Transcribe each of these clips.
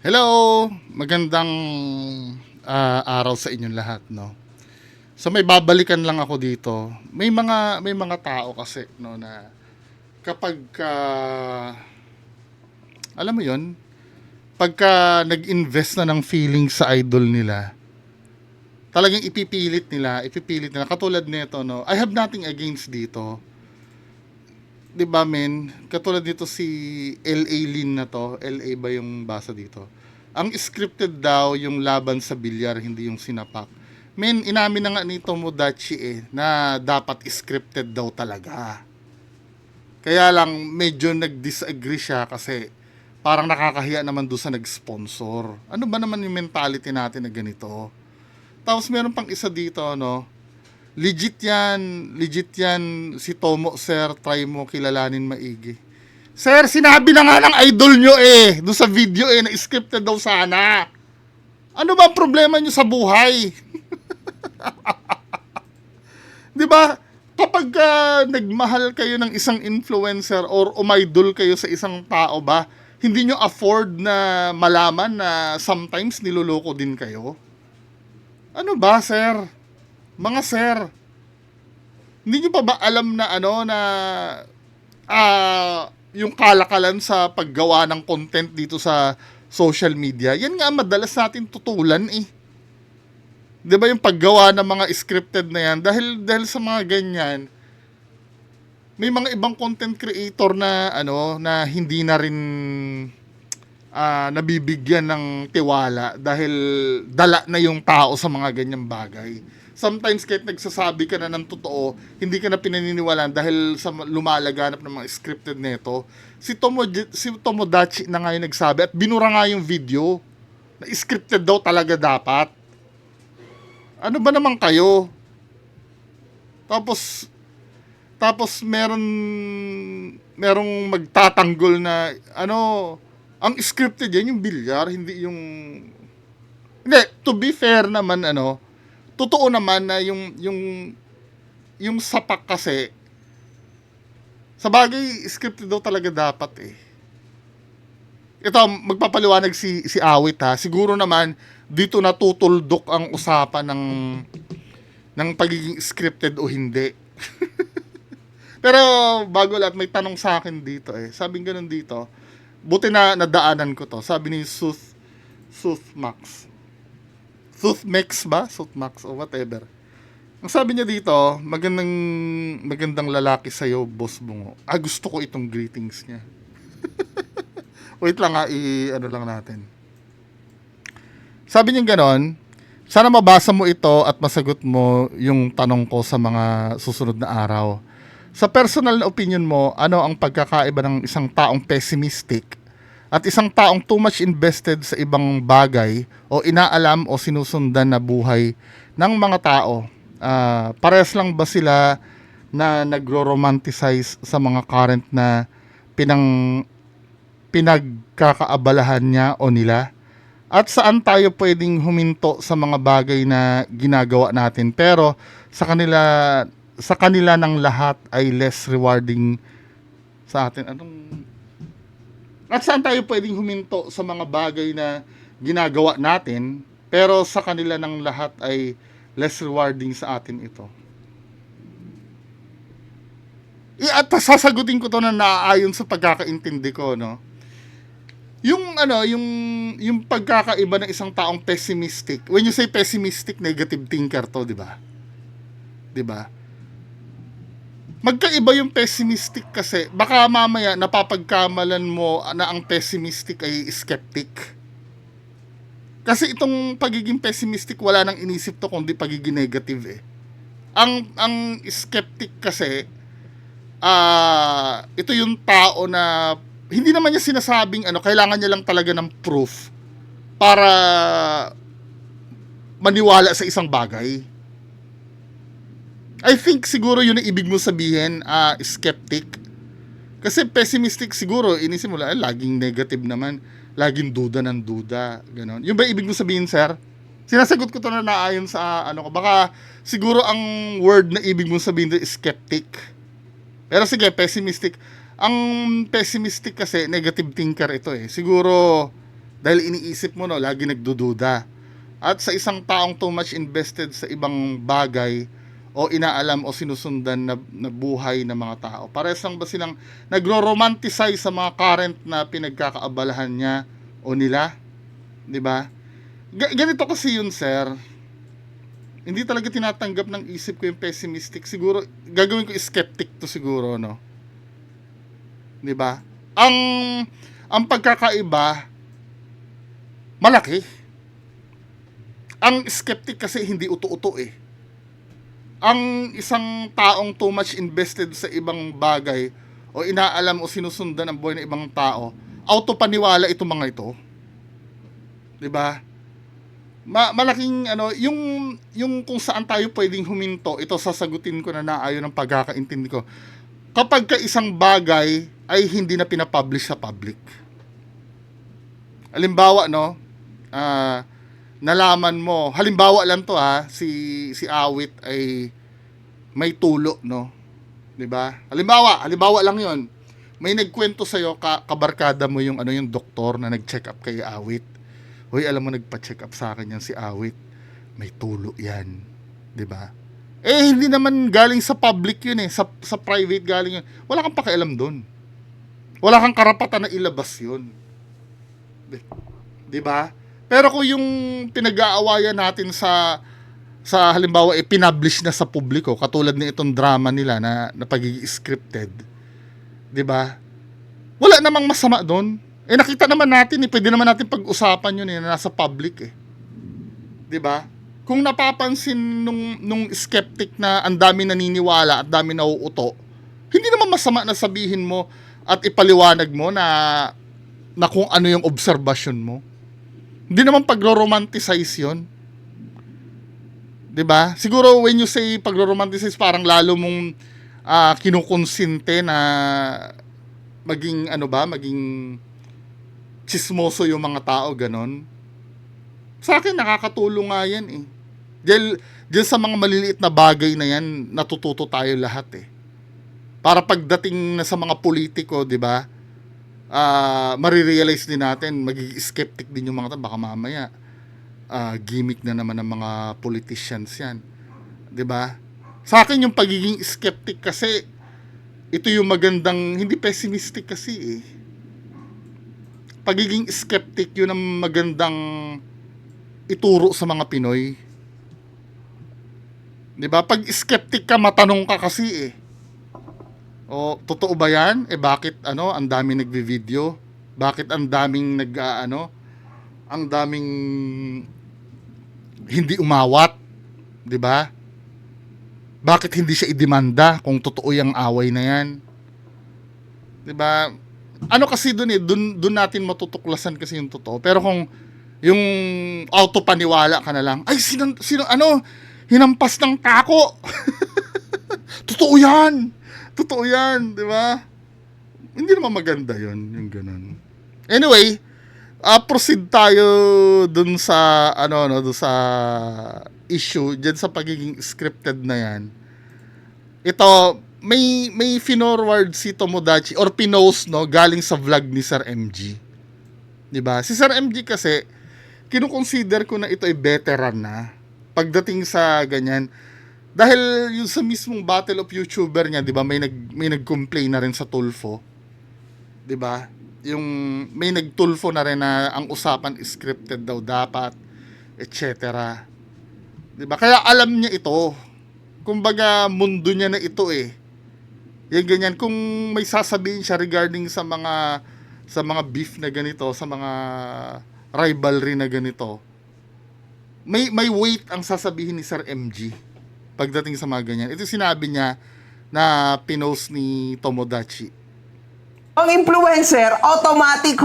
Hello! Magandang araw sa inyong lahat, no. So may babalikan lang ako dito. May mga tao kasi no na kapag alam mo 'yon, pagka nag-invest na ng feelings sa idol nila, talagang ipipilit nila katulad nito, no. I have nothing against dito. 'Di ba men? Katulad dito si LA Lin na to, LA ba yung basa dito? Ang scripted daw yung laban sa bilyar, hindi yung sinapak. Men, inamin na nga ni Tomodachi na dapat scripted daw talaga. Kaya lang medyo nag-disagree siya kasi parang nakakahiya naman doon sa nag-sponsor. Ano ba naman yung mentality natin na ganito? Tapos meron pang isa dito, no? Legit yan si Tomo, sir, try mo kilalanin maigi. Sir, sinabi na nga ng idol nyo doon sa video na scripted daw sana. Ano ba ang problema nyo sa buhay? 'Di ba? Kapag nagmahal kayo ng isang influencer or umidol kayo sa isang tao ba, hindi nyo afford na malaman na sometimes niloloko din kayo? Ano ba, sir? Mga sir, hindi nyo pa ba alam na yung kalakalan sa paggawa ng content dito sa social media? Yan nga madalas natin tutulan 'Di ba yung paggawa ng mga scripted na yan, dahil sa mga ganyan, may mga ibang content creator na na hindi na rin nabibigyan ng tiwala dahil dala na yung tao sa mga ganyang bagay. Sometimes kahit nagsasabi ka na ng totoo, hindi ka na pinaniniwalaan dahil sa lumalaganap ng mga scripted neto. Si Tomodachi na nga yung nagsabi at binura nga yung video na scripted daw talaga dapat. Ano ba naman kayo? Tapos merong magtatanggol na ang scripted yan yung bilyar, hindi yung hindi, to be fair naman totoo naman na yung sapak kasi sa bagay scripted daw talaga dapat. Ito magpapaliwanag si Awit ha. Siguro naman dito natutuldok ang usapan ng pagiging scripted o hindi. Pero bago lahat may tanong sa akin dito Sabing ganun dito. Buti na nadaanan ko to. Sabi ni Soothmax. Soothmax ba? Soothmax o whatever. Ang sabi niya dito, magandang lalaki sa'yo, Boss Bungo. Gusto ko itong greetings niya. Wait lang lang natin. Sabi niya ganon, sana mabasa mo ito at masagot mo yung tanong ko sa mga susunod na araw. Sa personal na opinion mo, ano ang pagkakaiba ng isang taong pessimistic at isang taong too much invested sa ibang bagay o inaalam o sinusundan na buhay ng mga tao? Parehas lang ba sila na nagro-romanticize sa mga current na pinagkakaabalahan niya o nila? At saan tayo pwedeng huminto sa mga bagay na ginagawa natin pero sa kanila ng lahat ay less rewarding sa atin? At saan tayo pwedeng huminto sa mga bagay na ginagawa natin pero sa kanila ng lahat ay less rewarding sa atin ito? At sasagutin ko to na naaayon sa pagkakaintindi ko, no? Yung pagkakaiba ng isang taong pessimistic. When you say pessimistic, negative thinker to, 'di ba? 'Di ba? Magkaiba yung pessimistic kasi baka mamaya napapagkamalan mo na ang pessimistic ay skeptic. Kasi itong pagiging pessimistic wala nang inisip to kundi pagiging negative. Ang skeptic kasi ito yung tao na hindi naman niya sinasabing kailangan niya lang talaga ng proof para maniwala sa isang bagay. I think siguro yun ang ibig mo sabihin, skeptic. Kasi pessimistic siguro, inisip mo lang, laging negative naman, laging duda ng duda, gano'n. Yung ba ibig mo sabihin, sir? Sinasagot ko to na naayon sa baka siguro ang word na ibig mo sabihin is skeptic. Pero sige, pessimistic. Ang pessimistic kasi negative thinker ito Siguro Dahil iniisip mo, no, lagi nagdududa. At sa isang taong too much invested sa ibang bagay o inaalam o sinusundan na buhay ng mga tao, parehas lang ba silang nagro-romanticize sa mga current na pinagkakaabalahan niya o nila? 'Di ba? Ganito kasi yun, sir. Hindi talaga tinatanggap ng isip ko yung pessimistic. Siguro gagawin ko skeptic to siguro, no. 'Di ba? Ang pagkakaiba malaki. Ang skeptic kasi hindi uto-uto eh. Ang isang taong too much invested sa ibang bagay o inaalam o sinusundan ang buhay ng ibang tao, auto-paniwala itong mga ito. 'Di ba? Malaking ano, yung kung saan tayo pwedeng huminto, ito sasagutin ko na naayon ng pagkakaintindi ko. Kapag ka isang bagay ay hindi na pinapublish sa public. Halimbawa, no, nalaman mo, halimbawa lang to si Awit ay may tulo, no? 'Di ba? Halimbawa lang 'yon. May nagkwento sa iyo, kabarkada mo yung yung doktor na nag-check up kay Awit. Hoy, alam mo, nagpa-check up sa akin yan si Awit. May tulo 'yan, 'di ba? Hindi naman galing sa public 'yun eh, sa private galing 'yun. Wala kang pakialam doon. Wala kang karapatan na ilabas 'yun. 'Di ba? Pero kung yung pinag-aawayan natin sa halimbawa pinablish na sa publiko, katulad ng itong drama nila na pagiging scripted, 'di ba? Wala namang masama doon. Nakita naman natin pwede naman natin pag-usapan 'yun na nasa public eh. 'Di ba? Kung napapansin nung skeptic na ang dami naniniwala at dami nauuto, hindi naman masama na sabihin mo at ipaliwanag mo na kung ano yung obserbasyon mo. Hindi naman pagro-romanticize 'yon. 'Di ba? Siguro when you say pagro-romanticize, parang lalo mong kinukonsinte na maging maging chismoso yung mga tao, ganon. Sa akin nakakatulong nga 'yan eh. Diyan sa mga maliliit na bagay na 'yan, natututo tayo lahat eh. Para pagdating na sa mga politiko, 'di ba? Marirealize din natin, magiging skeptic din yung mga tao, baka mamaya gimmick na naman ng mga politicians yan, 'di ba? Sa akin yung pagiging skeptic kasi ito yung magandang, hindi pessimistic kasi eh. Pagiging skeptic yun ang magandang ituro sa mga Pinoy, 'di ba? Pag skeptic ka, matanong ka kasi eh. O, totoo ba yan? Bakit ang daming nagvi-video? Bakit ang daming ang daming hindi umawat? 'Di ba? Bakit hindi siya idemanda kung totoo yung away na yan? 'Di ba? Kasi doon natin matutuklasan kasi yung totoo. Pero kung yung auto-paniwala ka na lang, ay sino hinampas ng tako. Totoo yan, 'di ba? Hindi naman maganda 'yon, yung ganun. Anyway, proceed tayo dun sa dun sa issue diyan sa pagiging scripted na 'yan. Ito, may finorward si Tomodachi or pinost, no, galing sa vlog ni Sir MG. 'Di ba? Si Sir MG kasi kino-consider ko na ito ay veteran na pagdating sa ganyan. Dahil yung sa mismong battle of YouTuber niya, 'di ba, may nag-complain na rin sa Tulfo. 'Di ba? Yung may nagtulfo na rin na ang usapan scripted daw dapat, etc. 'Di ba? Kaya alam niya ito. Kumbaga mundo niya na ito eh. Yung ganyan, kung may sasabihin siya regarding sa mga beef na ganito, sa mga rivalry na ganito, may weight ang sasabihin ni Sir MG pagdating sa mga ganyan. Ito sinabi niya na pinost ni Tomodachi. Ang influencer, automatic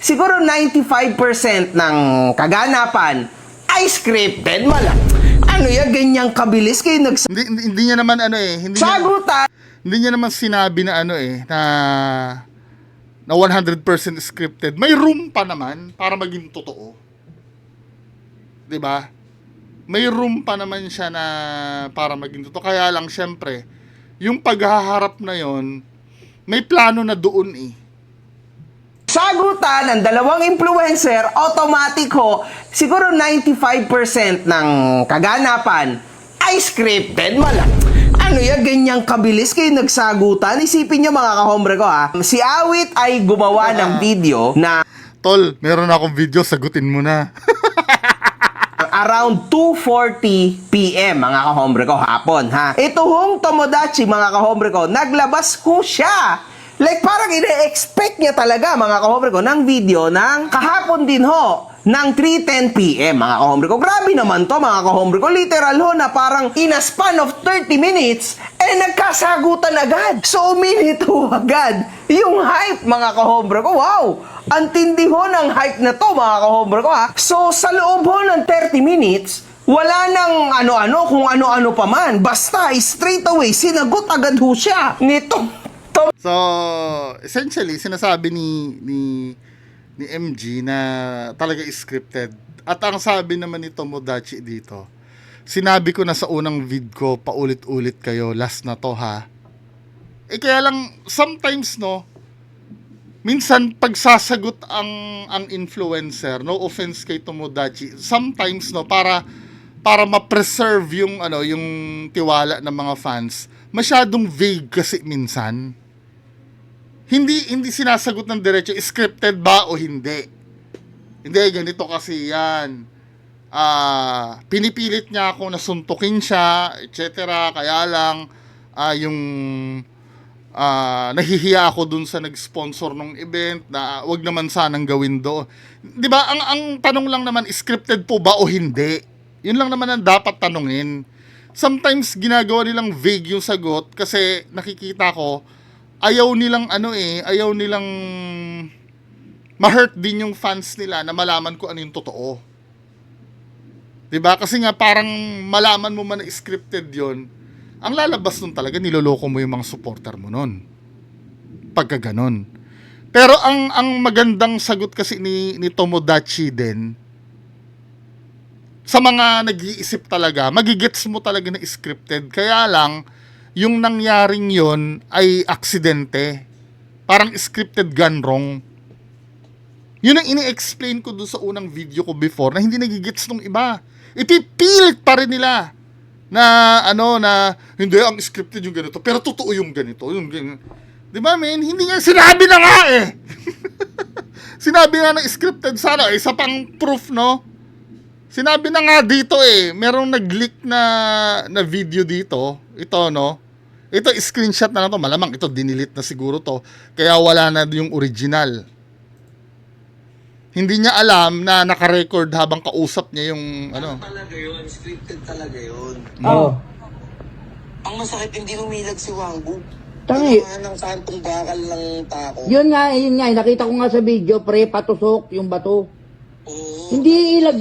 siguro 95% ng kaganapan ay scripted. Ano yan, ganyang kabilis kayo Hindi niya naman sagutan. Hindi niya naman sinabi na na 100% scripted. May room pa naman para maging totoo. 'Di ba? May room pa naman siya na para maging totoo. Kaya lang, syempre, yung paghaharap na yon, may plano na doon eh. sagutan ng dalawang influencer, automatiko, siguro 95% ng kaganapan ay scripted. Ano yan, ganyang kabilis kayo nagsagutan? Isipin nyo mga kahombre ko ha, si Awit ay gumawa ng video na Tol, meron akong video, sagutin mo na. around 2:40 PM mga kahombre ko hapon ha. Ito hong Tomodachi mga kahombre ko, naglabas ho siya. Like parang ine-expect niya talaga mga kahombre ko ng video ng kahapon din ho ng 3:10 PM mga kahombre ko. Grabe naman to mga kahombre ko. Literal ho na parang in a span of 30 minutes nagkasagutan agad. So uminit ho agad yung hype mga kahombre ko. Wow! Ang tindi ho ng hype na to mga kahombre ko ha. So sa loob ho ng 30 minutes, wala nang ano-ano kung ano-ano pa man. Basta straight away sinagot agad ho siya nito. So, essentially, sinasabi ni MG na talaga scripted. At ang sabi naman ni Tomodachi dito, sinabi ko na sa unang vid ko, paulit-ulit kayo, last na to ha. Kaya lang, sometimes no, minsan pagsasagot ang influencer, no offense kay Tomodachi, sometimes no, para ma-preserve yung yung tiwala ng mga fans, masyadong vague kasi minsan. Hindi sinasagot ng diretso, scripted ba o hindi. Hindi, ganito kasi yan. Pinipilit niya ako na suntukin siya, etc. Kaya lang, yung nahihiya ako dun sa nag-sponsor ng event na wag naman sanang gawin do. 'Di ba? Ang tanong lang naman, scripted po ba o hindi? Yun lang naman ang dapat tanungin. Sometimes ginagawa nilang vague yung sagot kasi nakikita ko ayaw nilang ma-hurt din yung fans nila na malaman ko ano yung totoo. 'Di ba? Kasi nga parang malaman mo man na scripted 'yon. Ang lalabas nun talaga, niloloko mo yung mga supporter mo nun. Pagka ganon. Pero ang magandang sagot kasi ni Tomodachi din, sa mga nag-iisip talaga, magigets mo talaga na scripted. Kaya lang, yung nangyaring yon ay aksidente. Parang scripted gone wrong. Yun ang ini-explain ko doon sa unang video ko before na hindi nagigets nung iba. Ipipilit pa rin nila na hindi ang scripted yung ganito pero totoo yung ganito, yung ganito. 'Di ba, men? Hindi nga sinabi na nga eh. Sinabi nga ng scripted sana, isa pang proof, no? Sinabi na nga dito eh, merong nag-leak na video dito. Ito, no? Ito screenshot na to, malamang ito dinilit na siguro to. Kaya wala na yung original. Hindi niya alam na naka-record habang kausap niya yung Talaga yun, scripted talaga yun. Oo. Ang masakit, hindi humilag si Wangbu. Tangi. Ng santong bakal ng tako. Yun nga, nakita ko nga sa video, pre, patusok yung bato. Oo. Hindi ilag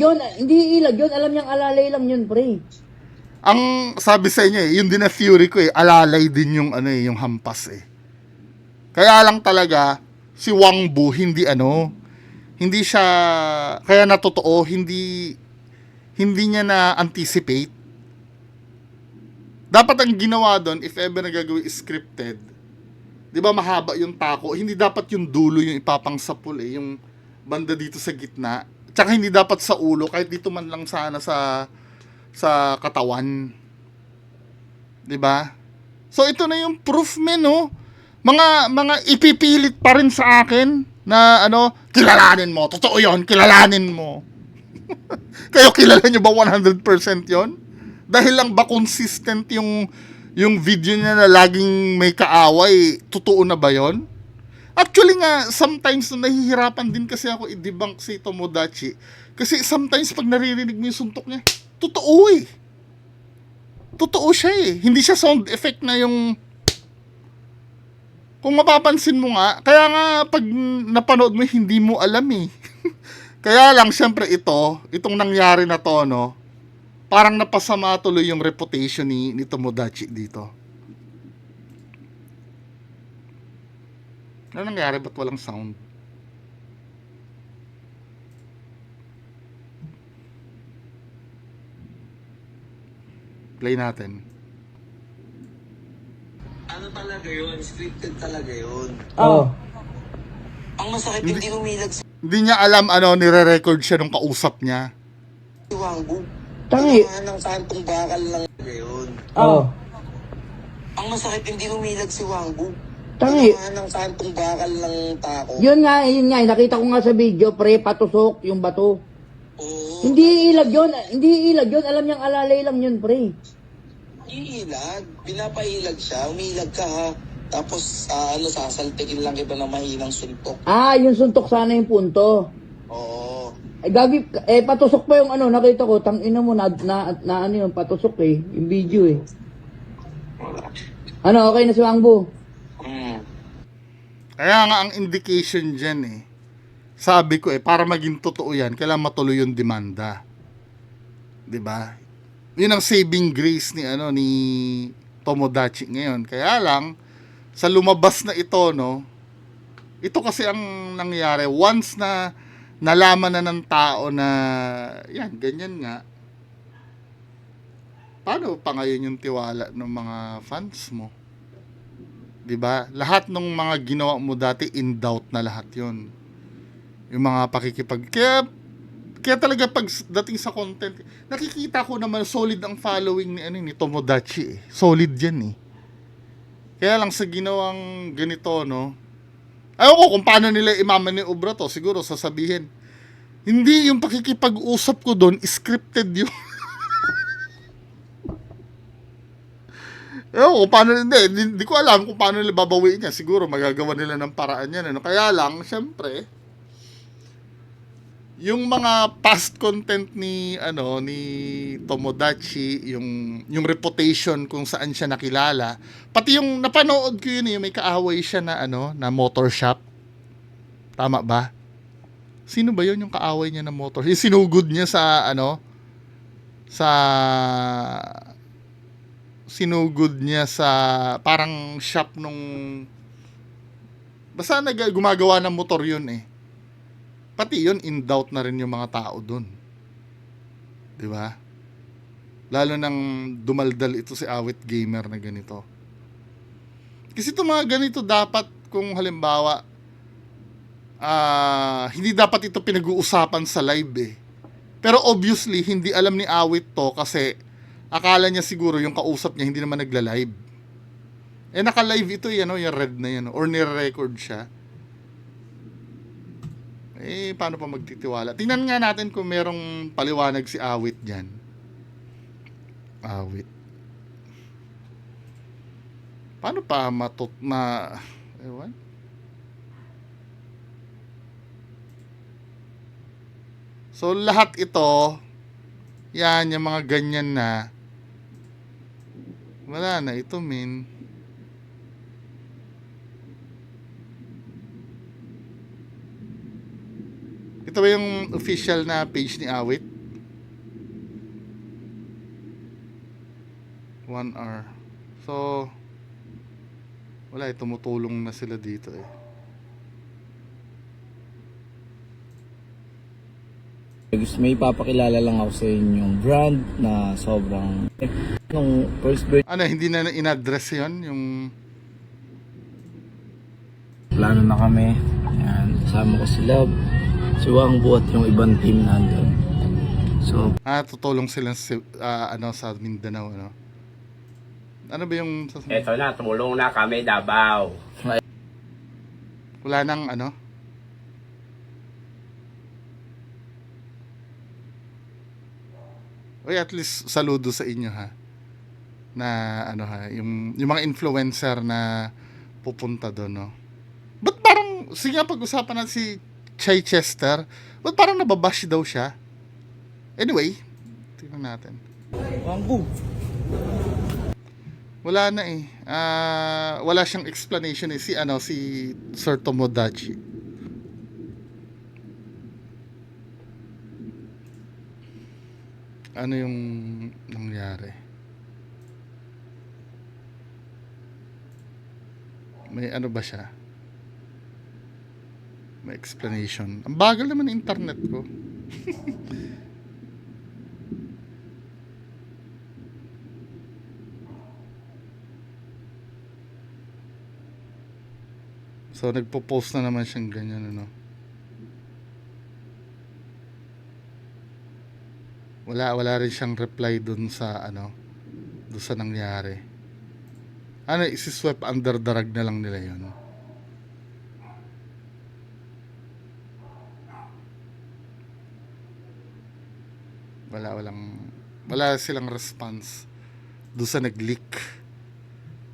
yun, alam niyang alalay lang yun, pre. Ang sabi sa inyo yun din na theory ko alalay din yung yung hampas eh. Kaya lang talaga si Wang Bu hindi siya kaya natotoo, hindi niya na anticipate. Dapat ang ginawa doon, if ever nagagawin scripted, 'di ba mahaba yung tako, hindi dapat yung dulo yung ipapangsapul yung banda dito sa gitna. Tsaka hindi dapat sa ulo, kahit dito man lang sana sa katawan. 'Di ba? So ito na yung proof, men, no? Mga ipipilit pa rin sa akin na kilalanin mo. Totoo 'yon, kilalanin mo. Kayo kilala niyo ba 100% 'yon? Dahil lang ba consistent yung video niya na laging may kaaway, totoo na ba 'yon? Actually nga, sometimes nahihirapan din kasi ako i-debunk si Tomodachi. Kasi sometimes pag naririnig mo yung suntok niya, totoo eh. Totoo siya eh. Hindi siya sound effect na yung... Kung mapapansin mo nga, kaya nga pag napanood mo, hindi mo alam eh. Kaya lang, syempre itong nangyari na to, no, parang napasama tuloy yung reputation ni Tomodachi dito. Ano nangyari? Ba't walang sound? Play natin. Ano talaga yun, scripted talaga yun. Oo. Ang masakit, hindi lumilag si Hindi niya alam nire-record siya nung kausap niya. Wangbong. Tangi. Ng santong bakal lang ngayon. Oh. Ang masakit, hindi lumilag si Wangbong. Tangi. Ng santong bakal lang tako. Yun nga. Nakita ko nga sa video, pre, patusok yung bato. Oo. Hindi ilag yun. Alam niyang alalay lang yun, pre. Iilag. Pinapailag siya. Umiilag ka ha. Tapos, sasaltikin lang kita ng mahinang suntok. Yung suntok sana yung punto. Oo. Gagi, patusok pa yung nakita ko, tangina mo, ano yung patusok yung video okay na si Wangbo? Kaya nga ang indication dyan sabi ko para maging totoo yan, kailangan matuloy yung demanda. 'Di ba? Yun ang saving grace ni Tomodachi ngayon. Kaya lang, sa lumabas na ito, ito kasi ang nangyari. Once na nalaman na ng tao na, yan, ganyan nga, paano pa ngayon yung tiwala ng mga fans mo? 'Di ba? Lahat ng mga ginawa mo dati, in doubt na lahat yon. Yung mga kaya talaga pag dating sa content, nakikita ko naman solid ang following ni Tomodachi. Solid yan Kaya lang sa ginawang ganito, ayaw ko kung paano nila imama ni Obra to. Siguro sasabihin, hindi yung pakikipag-usap ko doon, scripted yun. Ayaw ko paano, hindi ko alam kung paano nila babawiin niya. Siguro magagawa nila ng paraan yan. Kaya lang, syempre, yung mga past content ni Tomodachi, yung reputation kung saan siya nakilala, pati yung napanood ko yun may kaaway siya na na motor shop. Tama ba? Sino ba yun yung kaaway niya na motor? Yung sinugod niya sa parang shop nung basta gumagawa ng motor yun Pati yun, in doubt na rin yung mga tao dun. 'Di ba? Lalo nang dumaldal ito si Awit Gamer na ganito. Kasi itong mga ganito dapat, kung halimbawa, hindi dapat ito pinag-uusapan sa live Pero obviously, hindi alam ni Awit to kasi akala niya siguro yung kausap niya hindi naman nagla-live. Naka-live ito yung red na yan, or nire-record siya. Paano pa magtitiwala? Tingnan nga natin kung merong paliwanag si Awit dyan. Awit. Paano pa ewan? So, lahat ito, yan, yung mga ganyan na, wala na, ito Ito ba yung official na page ni Awit? 1 hour. So, wala tumutulong na sila dito May ipapakilala lang ako sa inyong brand na sobrang nung first birthday hindi na in-address yon yung plano na kami. Ayan, kasama ko si Love, si Wangbo at yung ibang team nandun. So, tutulong sila sa Mindanao Ano ba yung Eto na, tumulong na kami, Davao. wala nang Oy, at least saludo sa inyo na yung mga influencer na pupunta doon Ba't parang sige nga pag-usapan natin si Chai Chester, ba't parang nababash daw siya? Anyway, tingnan natin. Wangbo. Wala na wala siyang explanation si Sir Tomodachi. Ano yung nangyari? May ba siya? May explanation. Ang bagal naman ng internet ko. So, nagpo-post na naman siyang ganyan, ano. Wala rin siyang reply dun sa, ano, dun sa nangyari. Ano, isi-sweep under the rug na lang nila yun. Wala silang response dun sa nag-leak.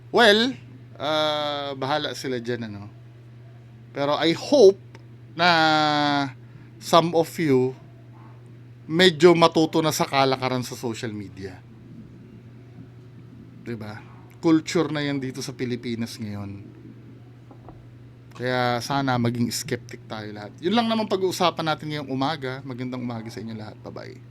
Well, bahala sila dyan, ano. Pero I hope na some of you medyo matuto na sa kalakaran sa social media. 'Di ba? Culture na yan dito sa Pilipinas ngayon. Kaya sana maging skeptic tayo lahat. Yun lang naman pag-uusapan natin ngayong umaga. Magandang umaga sa inyo lahat. Bye-bye.